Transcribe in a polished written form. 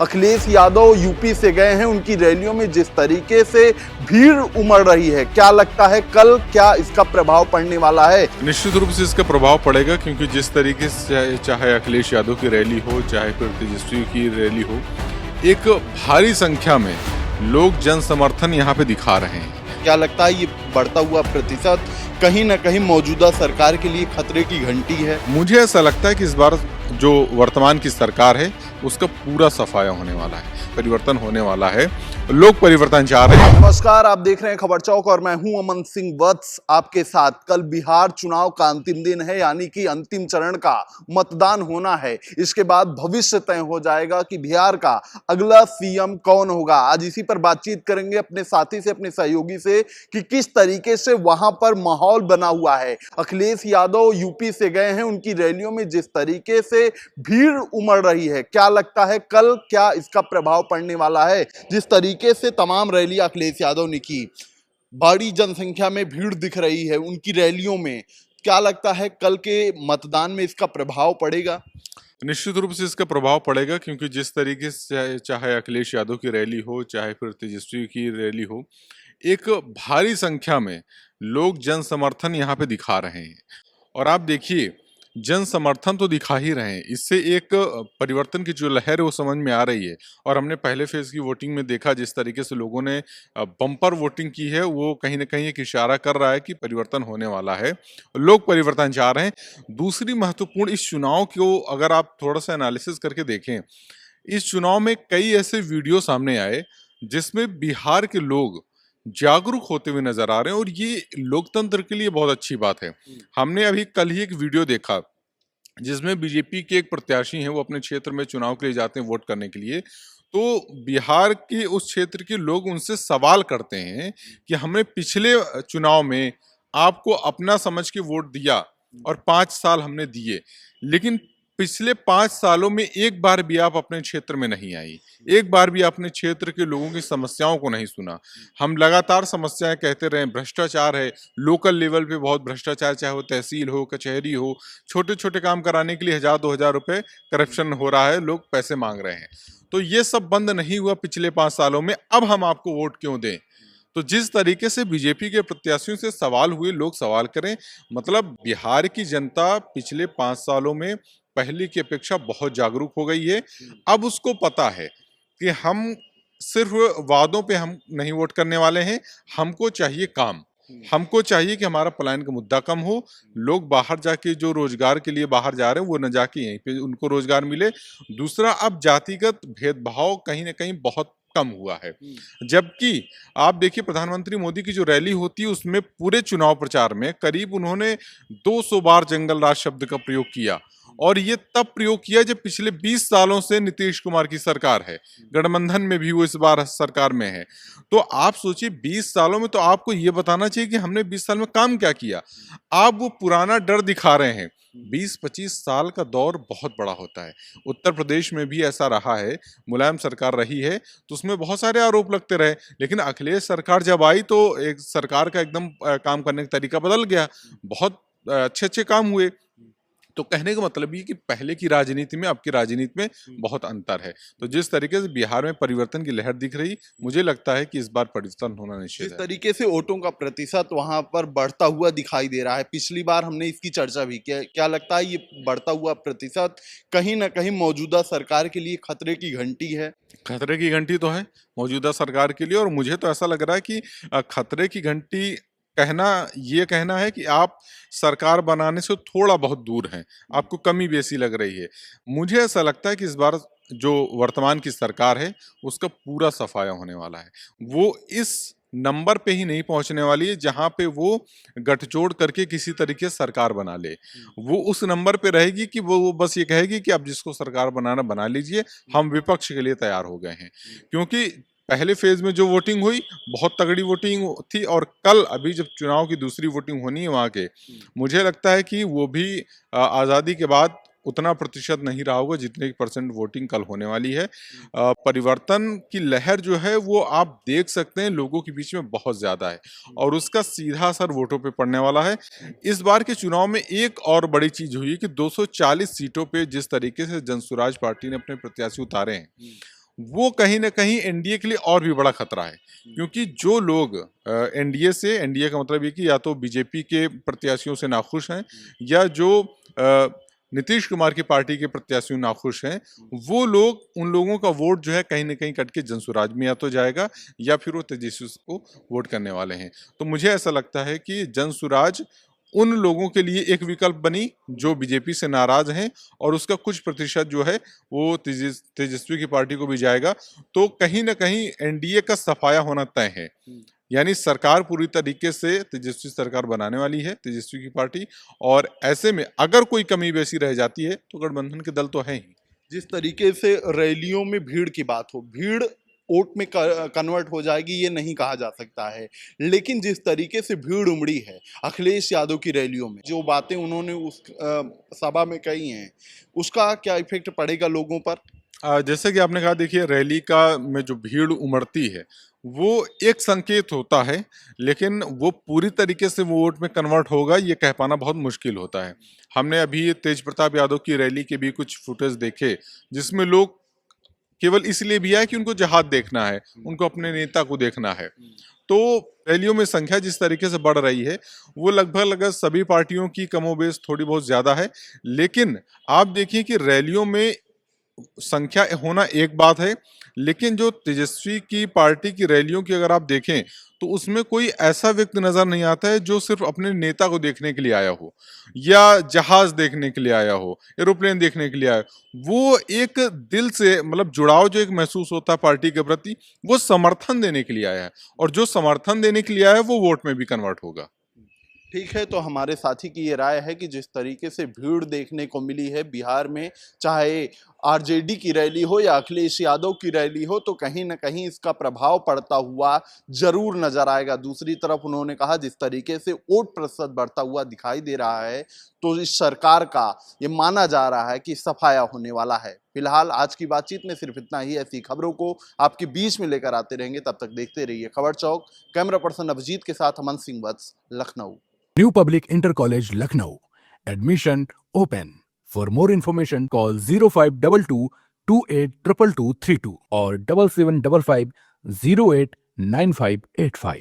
Akhilesh Yadav UP से गए हैं, उनकी रैलियों में जिस तरीके से भीड़ उमड़ रही है, क्या लगता है कल क्या इसका प्रभाव पड़ने वाला है? निश्चित रूप से इसका प्रभाव पड़ेगा, क्योंकि जिस तरीके से चाहे अखिलेश यादव की रैली हो, चाहे फिर तेजस्वी की रैली हो, एक भारी संख्या में लोग जन समर्थन यहाँ पे दिखा रहे हैं। क्या लगता है ये बढ़ता हुआ प्रतिशत कहीं ना कहीं मौजूदा सरकार के लिए खतरे की घंटी है? मुझे ऐसा लगता है कि इस बार जो वर्तमान की सरकार है उसका पूरा सफाया होने वाला है, परिवर्तन होने वाला है, लोग परिवर्तन चाह रहे हैं। नमस्कार, आप देख रहे हैं खबर चौक और मैं हूं अमन सिंह वत्स आपके साथ। कल बिहार चुनाव का अंतिम दिन है, यानी कि अंतिम चरण का मतदान होना है। इसके बाद भविष्य तय हो जाएगा कि बिहार का अगला सीएम कौन होगा। आज इसी पर बातचीत करेंगे अपने साथी से, अपने सहयोगी से, कि किस तरीके से वहां पर माहौल बना हुआ है। अखिलेश यादव यूपी से गए हैं, उनकी रैलियों में जिस तरीके से भीड़ उमड़ रही है, क्या लगता है कल क्या इसका प्रभाव पड़ने वाला है? जिस तरीके से तमाम रैलियां अखिलेश यादव ने की, बड़ी जनसंख्या में भीड़ दिख रही है उनकी रैलियों में, क्या लगता है कल के मतदान में इसका प्रभाव पड़ेगा? निश्चित रूप से इसका प्रभाव पड़ेगा, क्योंकि जिस तरीके से चाहे अखिलेश यादव की रैली हो, चाहे फिर तेजस्वी की रैली हो, एक भारी संख्या में लोग जन समर्थन यहाँ पे दिखा रहे हैं। और आप देखिए, जन समर्थन तो दिखा ही रहे हैं, इससे एक परिवर्तन की जो लहर है वो समझ में आ रही है। और हमने पहले फेज की वोटिंग में देखा जिस तरीके से लोगों ने बम्पर वोटिंग की है, वो कहीं ना कहीं एक इशारा कर रहा है कि परिवर्तन होने वाला है, लोग परिवर्तन चाह रहे हैं। दूसरी महत्वपूर्ण, इस चुनाव को अगर आप थोड़ा सा एनालिसिस करके देखें, इस चुनाव में कई ऐसे वीडियो सामने आए जिसमें बिहार के लोग जागरूक होते हुए नजर आ रहे हैं, और ये लोकतंत्र के लिए बहुत अच्छी बात है। हमने अभी कल ही एक वीडियो देखा जिसमें बीजेपी के एक प्रत्याशी हैं, वो अपने क्षेत्र में चुनाव के लिए जाते हैं वोट करने के लिए, तो बिहार के उस क्षेत्र के लोग उनसे सवाल करते हैं कि हमने पिछले चुनाव में आपको अपना समझ के वोट दिया और 5 साल हमने दिए, लेकिन पिछले 5 सालों में एक बार भी आप अपने क्षेत्र में नहीं आई, एक बार भी अपने क्षेत्र के लोगों की समस्याओं को नहीं सुना। हम लगातार समस्याएं कहते रहे, भ्रष्टाचार है, लोकल लेवल पे बहुत भ्रष्टाचार, चाहे वो तहसील हो, कचहरी हो, छोटे छोटे काम कराने के लिए 1000-2000 रुपए करप्शन हो रहा है, लोग पैसे मांग रहे हैं। तो ये सब बंद नहीं हुआ पिछले 5 सालों में, अब हम आपको वोट क्यों दें? तो जिस तरीके से बीजेपी के प्रत्याशियों से सवाल हुए, लोग सवाल करें, मतलब बिहार की जनता पिछले 5 सालों में पहले की अपेक्षा बहुत जागरूक हो गई है। अब उसको पता है कि हम सिर्फ वादों पे हम नहीं वोट करने वाले हैं, हमको चाहिए काम, हमको चाहिए कि हमारा पलायन का मुद्दा कम हो, लोग बाहर जाके जो रोजगार के लिए बाहर जा रहे हैं वो न जाके यहीं पे उनको रोजगार मिले। दूसरा, अब जातिगत भेदभाव कहीं ना कहीं बहुत कम हुआ है। जबकि आप देखिए, प्रधानमंत्री मोदी की जो रैली होती है उसमें पूरे चुनाव प्रचार में करीब उन्होंने 200 बार जंगल राज शब्द का प्रयोग किया, और ये तब प्रयोग किया जब पिछले 20 सालों से नीतीश कुमार की सरकार है, गठबंधन में भी वो इस बार सरकार में है। तो आप सोचिए, 20 सालों में तो आपको ये बताना चाहिए कि हमने 20 साल में काम क्या किया। आप वो पुराना डर दिखा रहे हैं। 20-25 साल का दौर बहुत बड़ा होता है। उत्तर प्रदेश में भी ऐसा रहा है, मुलायम सरकार रही है तो उसमें बहुत सारे आरोप लगते रहे, लेकिन अखिलेश सरकार जब आई तो एक सरकार का एकदम काम करने का तरीका बदल गया, बहुत अच्छे अच्छे काम हुए। तो कहने का मतलब ये कि पहले की राजनीति में अब की राजनीति में बहुत अंतर है। तो जिस तरीके से बिहार में परिवर्तन की लहर दिख रही, मुझे लगता है कि इस बार परिवर्तन होना निश्चित जिस है। तरीके से वोटों का प्रतिशत वहां पर बढ़ता हुआ दिखाई दे रहा है, पिछली बार हमने इसकी चर्चा भी की, क्या लगता है ये बढ़ता हुआ प्रतिशत कहीं ना कहीं मौजूदा सरकार के लिए खतरे की घंटी है? खतरे की घंटी तो है मौजूदा सरकार के लिए, और मुझे तो ऐसा लग रहा है कि खतरे की घंटी कहना है कि आप सरकार बनाने से थोड़ा बहुत दूर हैं, आपको कमी बेसी लग रही है। मुझे ऐसा लगता है कि इस बार जो वर्तमान की सरकार है उसका पूरा सफाया होने वाला है। वो इस नंबर पे ही नहीं पहुंचने वाली है जहां पे वो गठजोड़ करके किसी तरीके से सरकार बना ले। वो उस नंबर पे रहेगी कि वो बस ये कहेगी कि अब जिसको सरकार बनाना बना लीजिए, हम विपक्ष के लिए तैयार हो गए हैं। क्योंकि पहले फेज में जो वोटिंग हुई बहुत तगड़ी वोटिंग थी, और कल अभी जब चुनाव की दूसरी वोटिंग होनी है वहां के, मुझे लगता है कि वो भी आज़ादी के बाद उतना प्रतिशत नहीं रहा होगा जितने परसेंट वोटिंग कल होने वाली है। परिवर्तन की लहर जो है वो आप देख सकते हैं लोगों के बीच में बहुत ज्यादा है, और उसका सीधा असर वोटों पे पड़ने वाला है। इस बार के चुनाव में एक और बड़ी चीज हुई कि 240 सीटों पे जिस तरीके से जनसुराज पार्टी ने अपने प्रत्याशी उतारे हैं, वो कहीं ना कहीं एनडीए के लिए और भी बड़ा खतरा है, क्योंकि जो लोग एनडीए से, एनडीए का मतलब ये कि या तो बीजेपी के प्रत्याशियों से नाखुश हैं या जो नीतीश कुमार की पार्टी के प्रत्याशी नाखुश हैं, वो लोग, उन लोगों का वोट जो है कहीं ना कहीं कट के जनसुराज में या तो जाएगा या फिर वो तेजस्वी को वोट करने वाले हैं। तो मुझे ऐसा लगता है कि जनसुराज उन लोगों के लिए एक विकल्प बनी जो बीजेपी से नाराज हैं, और उसका कुछ प्रतिशत जो है वो तेजस्वी की पार्टी को भी जाएगा। तो कहीं ना कहीं एनडीए का सफाया होना तय है, यानी सरकार पूरी तरीके से तेजस्वी सरकार बनाने वाली है, तेजस्वी की पार्टी। और ऐसे में अगर कोई कमी बेसी रह जाती है तो गठबंधन के दल तो है ही। जिस तरीके से रैलियों में भीड़ की बात हो, भीड़ वोट में कन्वर्ट हो जाएगी ये नहीं कहा जा सकता है, लेकिन जिस तरीके से भीड़ उमड़ी है अखिलेश यादव की रैलियों में, जो बातें उन्होंने उस सभा में कही हैं, उसका क्या इफेक्ट पड़ेगा लोगों पर? जैसे कि आपने कहा, देखिए रैली का में जो भीड़ उमड़ती है वो एक संकेत होता है, लेकिन वो पूरी तरीके से वो वोट में कन्वर्ट होगा ये कह पाना बहुत मुश्किल होता है। हमने अभी तेज प्रताप यादव की रैली के भी कुछ फुटेज देखे, जिसमें लोग केवल इसलिए भी आए कि उनको जहाद देखना है, उनको अपने नेता को देखना है। तो रैलियों में संख्या जिस तरीके से बढ़ रही है वो लगभग सभी पार्टियों की कमोबेश थोड़ी बहुत ज्यादा है, लेकिन आप देखिए कि रैलियों में संख्या होना एक बात है, लेकिन जो तेजस्वी की पार्टी की रैलियों की अगर आप देखें तो उसमें कोई ऐसा व्यक्ति नजर नहीं आता है जो सिर्फ अपने नेता को देखने के लिए आया हो या जहाज देखने के लिए आया हो, एरोप्लेन देखने के लिए आया हो। वो एक दिल से, मतलब जुड़ाव जो एक महसूस होता है पार्टी के प्रति, वो समर्थन देने के लिए आया है, और जो समर्थन देने के लिए आया है वो वोट में भी कन्वर्ट होगा। ठीक है, तो हमारे साथी की ये राय है कि जिस तरीके से भीड़ देखने को मिली है बिहार में, चाहे आरजेडी की रैली हो या अखिलेश यादव की रैली हो, तो कहीं ना कहीं इसका प्रभाव पड़ता हुआ जरूर नजर आएगा। दूसरी तरफ उन्होंने कहा जिस तरीके से वोट प्रतिशत बढ़ता हुआ दिखाई दे रहा है, तो इस सरकार का ये माना जा रहा है कि सफाया होने वाला है। फिलहाल आज की बातचीत में सिर्फ इतना ही। ऐसी खबरों को आपके बीच में लेकर आते रहेंगे, तब तक देखते रहिए खबर चौक। कैमरा पर्सन अभिजीत के साथ अमन सिंह वत्स, Lucknow. New Public Inter College Lucknow. Admission open. For more information, call 0522 282232 or 7755 089585.